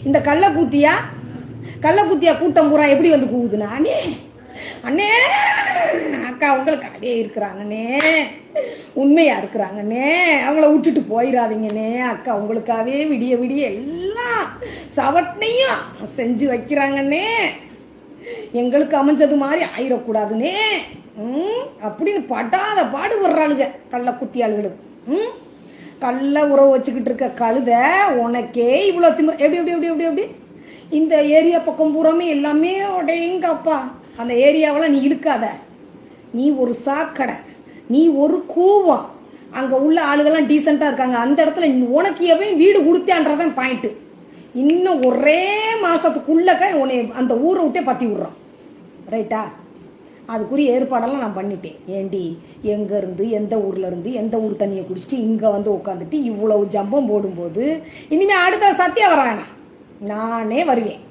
இந்த கள்ளக்குத்தியா கூட்டம் பூரா எப்படி வந்து கூவுது? நானே அண்ணே அக்கா உங்களுக்காகவே இருக்கிறாங்கண்ணே, உண்மையா இருக்கிறாங்கண்ணே, அவங்கள விட்டுட்டு போயிடாதீங்கண்ணே. அக்கா உங்களுக்காகவே விடிய விடிய எல்லாம் சவட்னையும் செஞ்சு வைக்கிறாங்கண்ணே, எங்களுக்கு அமைஞ்சது மாதிரி ஆயிடக்கூடாதுண்ணே அப்படின்னு படாத பாடுபடுறாளுங்க கள்ளக்குத்தியாளுகளுக்கு. கள்ள உறவு வச்சுக்கிட்டு இருக்க கழுத உனக்கே இவ்வளோ திமிர். எப்படி எப்படி எப்படி எப்படி எப்படி இந்த ஏரியா பக்கம் பூராமே எல்லாமே உடையங்கப்பா. அந்த ஏரியாவெல்லாம் நீ இழுக்காத. நீ ஒரு சாக்கடை, நீ ஒரு கூவம். அங்கே உள்ள ஆளுகள்லாம் டீசெண்டாக இருக்காங்க. அந்த இடத்துல உனக்கு எவன் வீடு கொடுத்தான்றதான் பாயிண்ட்டு. இன்னும் ஒரே மாதத்துக்குள்ளக்க உன்னை அந்த ஊரை விட்டே பற்றி விட்றான். ரைட்டா? அதுக்குரிய ஏற்பாடெல்லாம் நான் பண்ணிட்டேன். ஏண்டி எங்கேருந்து எந்த ஊர்லேருந்து எந்த ஊர் தண்ணியை குடிச்சிட்டு இங்கே வந்து உட்காந்துட்டு இவ்வளவு ஜம்பம் போடும்போது இனிமேல் அடுத்த சத்தியம் வர வேணாம், நானே வருவேன்.